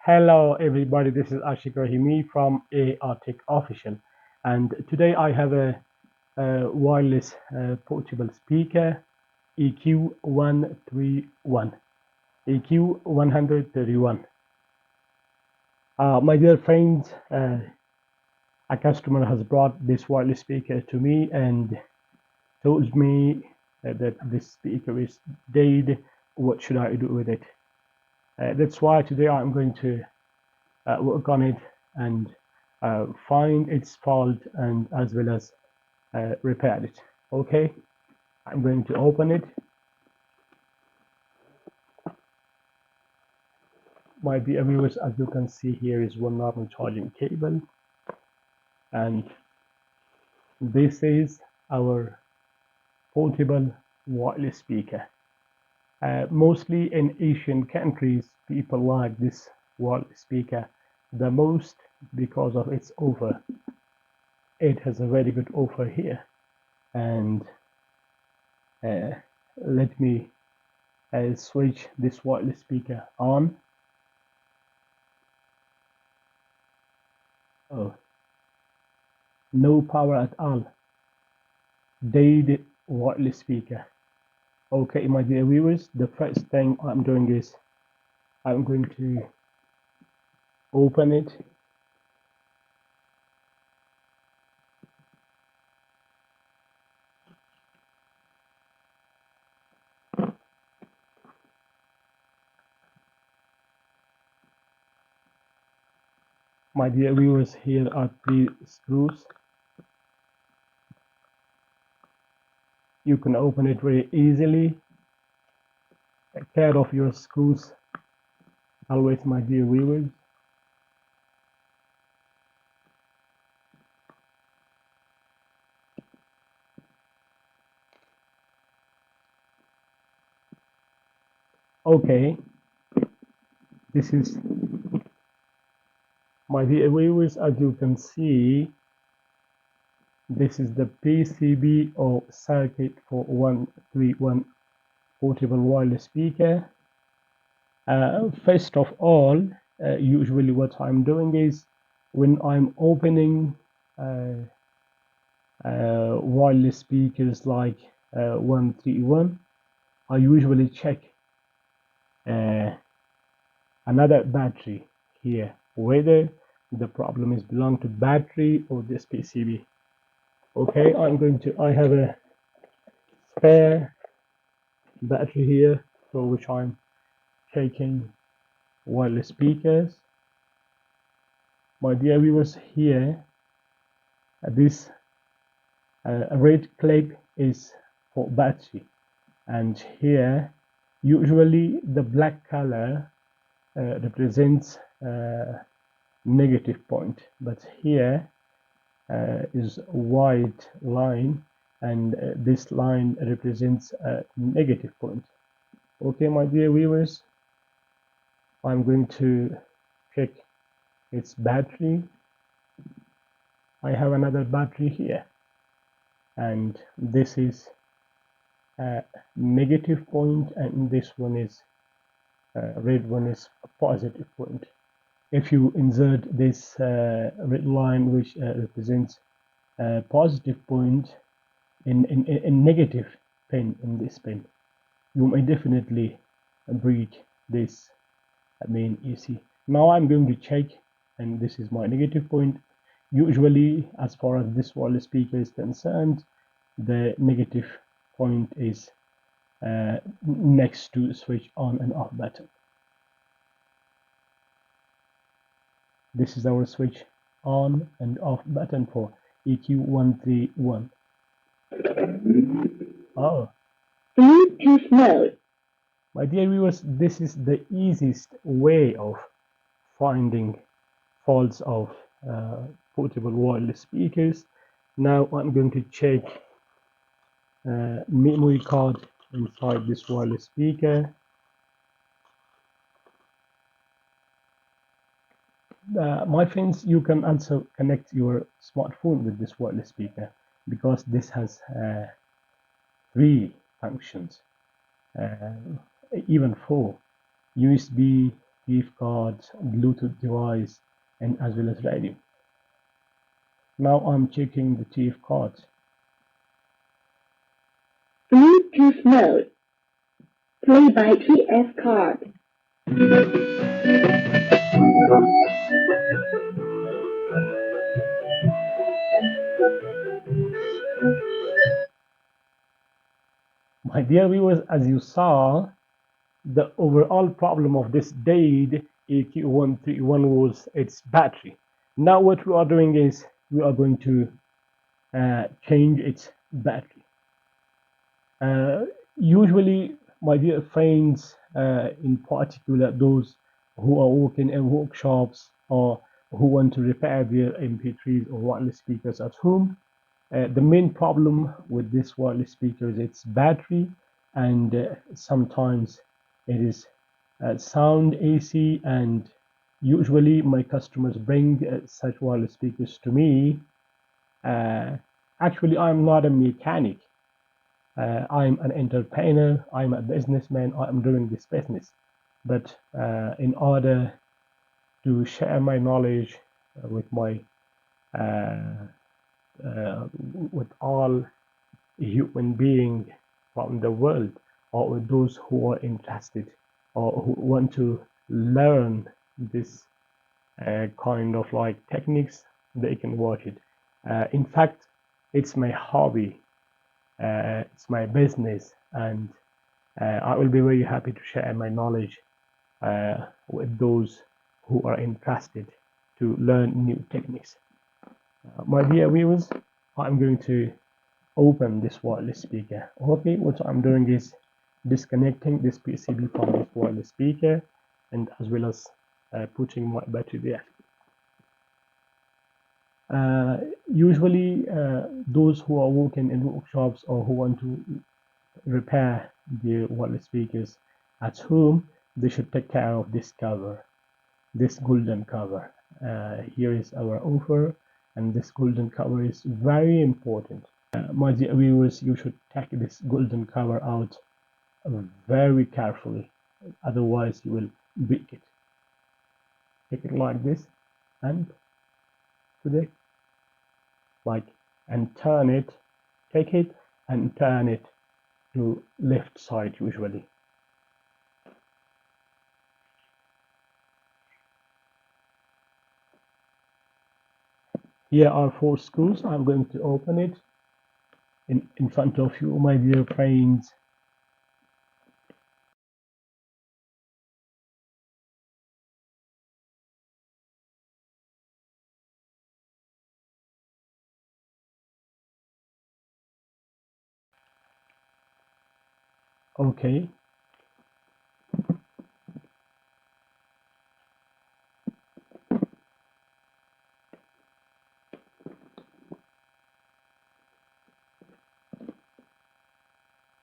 Hello everybody, this is Asheq Rahimi from Tech Official, and today I have a wireless portable speaker EQ131. EQ131. My dear friends, a customer has brought this wireless speaker to me and told me that this speaker is dead. What should I do with it? That's why today I'm going to work on it and find its fault and as well as repair it. Okay, I'm going to open it. My dear viewers, as you can see, here is one normal charging cable, and this is our portable wireless speaker. Mostly in Asian countries, people like this wireless speaker the most because of its offer. It has a very good offer here, and let me switch this wireless speaker on. Oh, no power at all. Dead wireless speaker. Okay, my dear viewers, the first thing I'm doing is I'm going to open it. My dear viewers, here are 3 screws. You can open it very easily. Take care of your screws always, my dear viewers. Okay, this is, my dear viewers, as you can see, this is the PCB or circuit for 131 portable wireless speaker. First of all, usually what I'm doing is when I'm opening wireless speakers like 131, I usually check another battery here, whether the problem is belong to battery or this PCB. Okay, I have a spare battery here for which I'm checking wireless speakers. My dear viewers, here this red clip is for battery, and here usually the black color represents negative point, but here is white line, and this line represents a negative point. Okay, my dear viewers, I'm going to check its battery. I have another battery here, and this is a negative point, and this one is red one is a positive point. If you insert this red line, which represents a positive point, in negative pin in this pin, you may definitely break this main AC. Now I'm going to check, and this is my negative point. Usually, as far as this wireless speaker is concerned, the negative point is next to switch on and off button. This is our switch on and off button for EQ131. Oh, Bluetooth mode. My dear viewers, this is the easiest way of finding faults of portable wireless speakers. Now I'm going to check memory card inside this wireless speaker. My friends, you can also connect your smartphone with this wireless speaker, because this has 3 functions, even 4: USB, TF cards, Bluetooth device, and as well as radio. Now I'm checking the TF cards. Bluetooth mode. Play by TF card. My dear viewers, as you saw, the overall problem of this Dade AQ131 was its battery. Now what we are doing is we are going to change its battery. Usually, my dear friends, in particular those who are working in workshops or who want to repair their MP3s or wireless speakers at home, the main problem with this wireless speaker is its battery, and sometimes it is sound AC, and usually my customers bring such wireless speakers to me. Actually, I'm not a mechanic. I'm an entrepreneur, I'm a businessman, I'm doing this business. But in order to share my knowledge with my with all human beings from the world, or with those who are interested or who want to learn this kind of like techniques, they can watch it. In fact, it's my hobby. It's my business, and I will be very happy to share my knowledge with those who are interested to learn new techniques. My dear viewers, I'm going to open this wireless speaker. Okay, what I'm doing is disconnecting this PCB from this wireless speaker, and as well as putting my battery there. Usually, those who are working in workshops or who want to repair the wireless speakers at home, they should take care of this cover, this golden cover. Here is our offer, and this golden cover is very important. My dear viewers, you should take this golden cover out very carefully, otherwise you will break it. Take it like this, and today, like, and turn it, take it and turn it to left side usually. Here are 4 screws. I'm going to open it in front of you, my dear friends. Okay.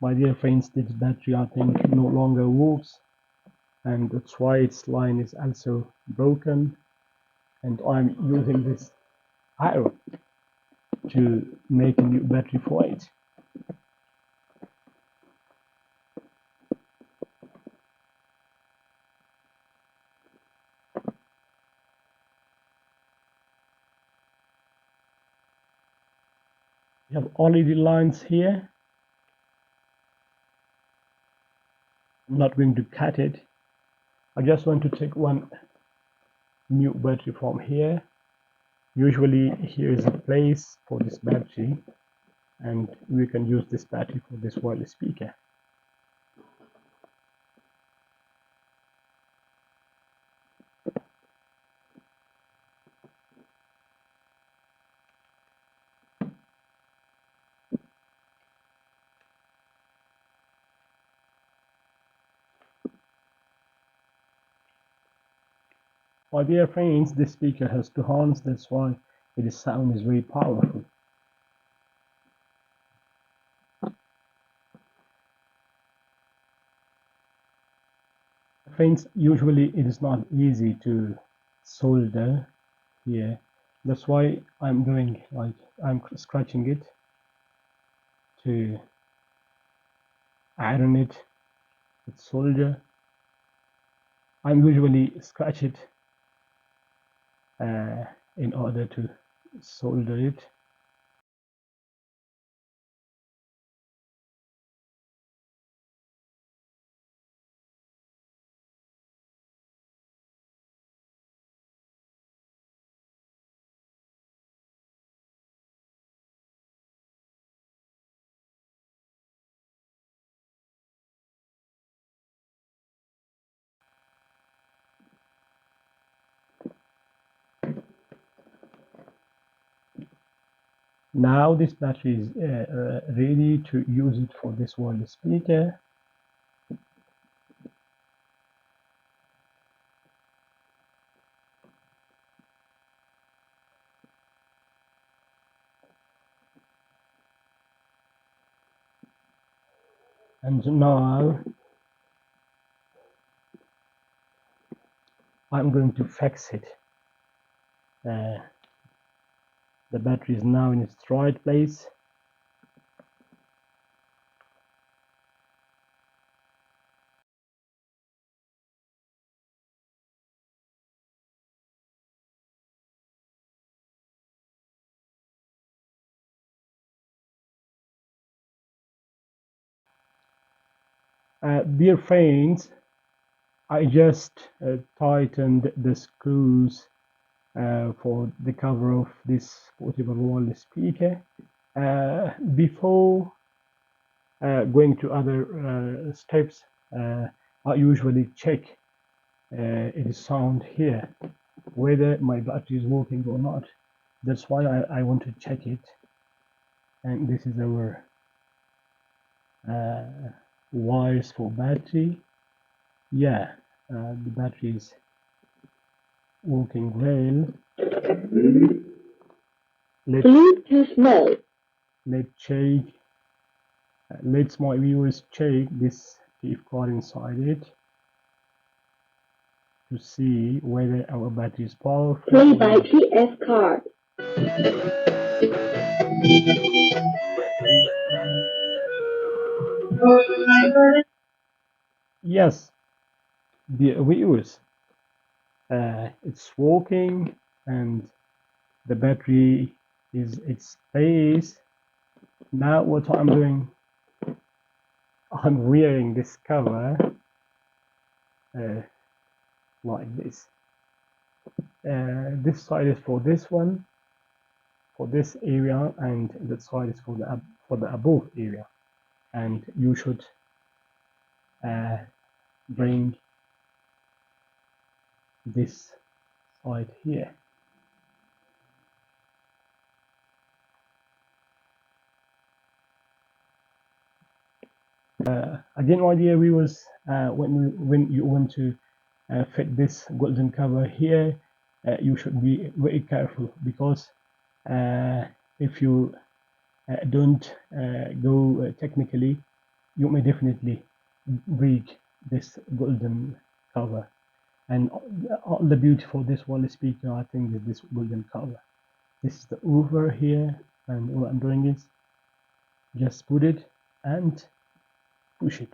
My dear friends, this battery I think no longer works, and that's why its line is also broken, and I'm using this iron to make a new battery for it. We have LED lines here. I'm not going to cut it. I just want to take one new battery from here. Usually here is a place for this battery, and we can use this battery for this wireless speaker. My dear friends, this speaker has 2 horns, that's why its sound is very powerful. Friends, usually it is not easy to solder here. That's why I'm doing like I'm scratching it to iron it with solder. I usually scratch it in order to solder it. Now this battery is ready to use it for this wireless speaker. And now I'm going to fix it. The battery is now in its right place. Dear friends, I just tightened the screws for the cover of this portable wireless speaker. Before going to other steps, I usually check it is sound here, whether my battery is working or not. That's why I want to check it. And this is our wires for battery. Yeah, the battery is working well. Bluetooth mode. Let's check. Let's my viewers check this TF card inside it to see whether our battery is powerful. Play by TF card. Yes, the viewers, it's working and the battery is its place. Now what I'm doing, I'm wearing this cover like this. This side is for this one, for this area, and that side is for the above area. And you should bring this side here. Again, my dear viewers, when you want to fit this golden cover here, you should be very careful, because if you don't go technically, you may definitely break this golden cover. And all the beauty for this wireless speaker, I think, is this golden cover. This is the over here, and what I'm doing is just put it and push it.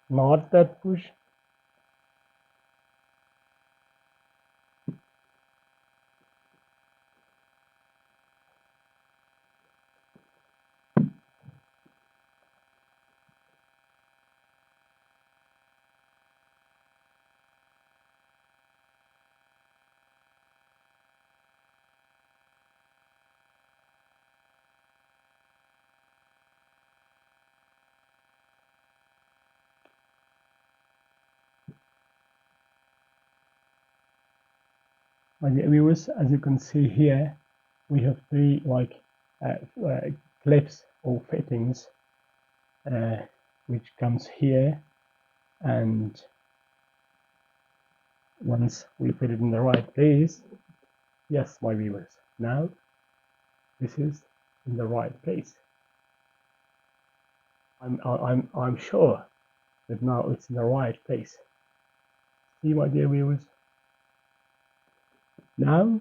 Not that push. My dear viewers, as you can see here, we have three clips or fittings, which comes here, and once we put it in the right place, yes, my viewers, now this is in the right place. I'm sure that now it's in the right place. See, my dear viewers. Now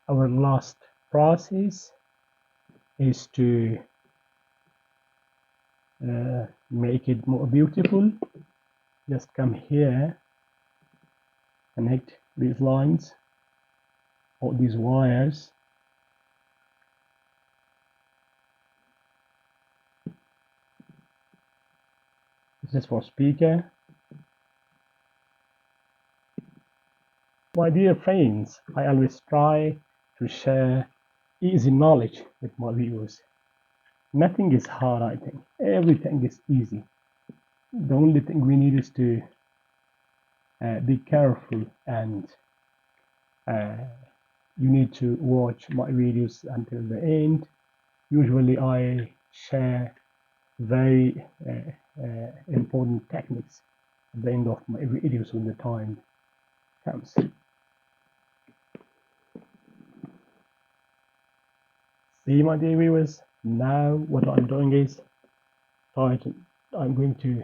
our last process is to make it more beautiful, just come here, connect these lines or these wires. This is for speaker. My dear friends, I always try to share easy knowledge with my viewers. Nothing is hard, I think. Everything is easy. The only thing we need is to be careful, and you need to watch my videos until the end. Usually I share very important techniques at the end of my videos when the time comes. See, my dear viewers, now what I'm doing is I'm going to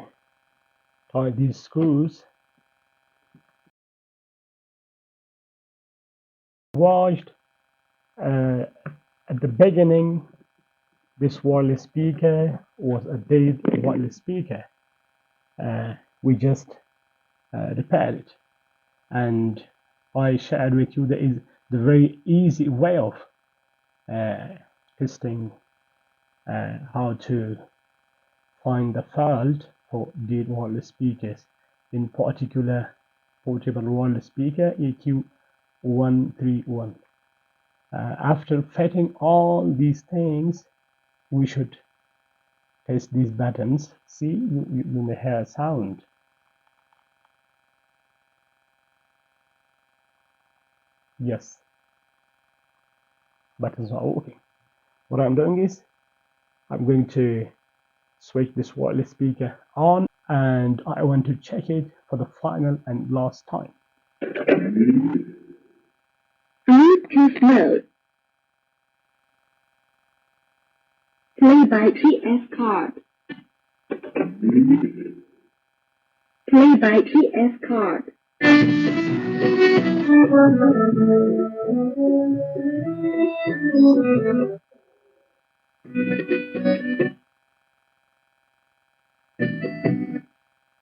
tie these screws. Watched at the beginning, this wireless speaker was a dead wireless speaker. We just repaired it, and I shared with you the very easy way of testing how to find the fault for dead wireless speakers, in particular portable wireless speaker EQ131. After fitting all these things, we should test these buttons. See, you may hear a sound. Yes, buttons are working. What I'm doing is I'm going to switch this wireless speaker on, and I want to check it for the final and last time. Bluetooth mode. Play by TS card. Play by TS card.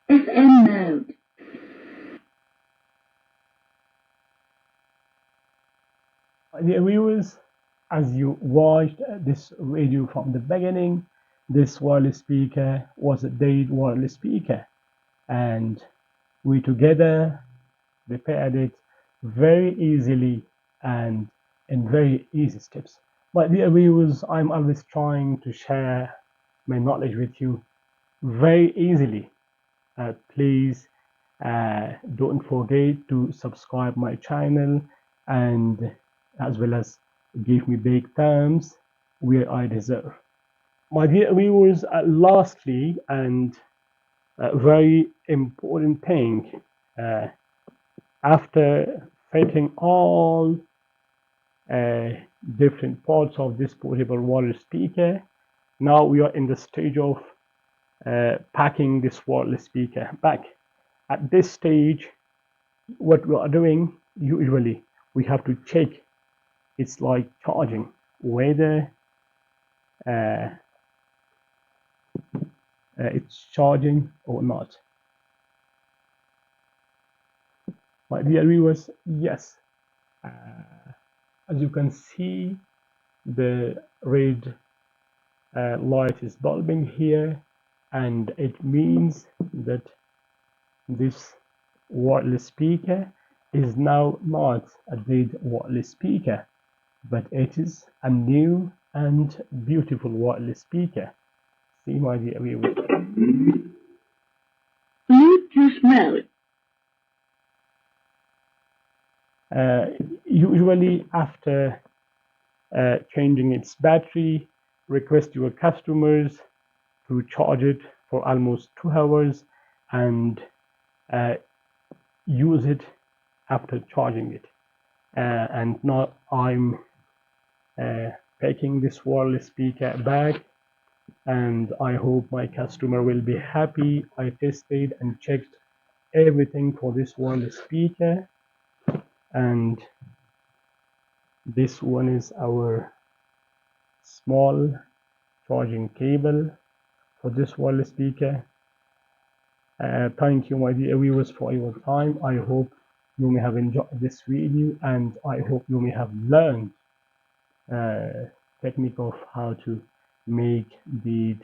FM mode. Dear viewers, as you watched this video from the beginning, this wireless speaker was a dead wireless speaker, and we together repaired it very easily and in very easy steps. My dear viewers, I'm always trying to share my knowledge with you very easily. Please don't forget to subscribe my channel, and as well as give me big thumbs where I deserve. My dear viewers, lastly, and a very important thing, after fitting all different parts of this portable wireless speaker, now we are in the stage of packing this wireless speaker back. At this stage, what we are doing, usually we have to check it's like charging, whether it's charging or not. My dear viewers, yes, as you can see, the red light is bulbing here, and it means that this wireless speaker is now not a dead wireless speaker, but it is a new and beautiful wireless speaker. See, my dear viewers. Bluetooth mode. Usually after changing its battery, request your customers to charge it for almost 2 hours and use it after charging it. And now I'm packing this wireless speaker back, and I hope my customer will be happy. I tested and checked everything for this wireless speaker, and this one is our small charging cable for this wireless speaker. Thank you, my dear viewers, for your time. I hope you may have enjoyed this video, and I hope you may have learned technique of how to make the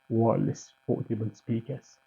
wireless portable speakers.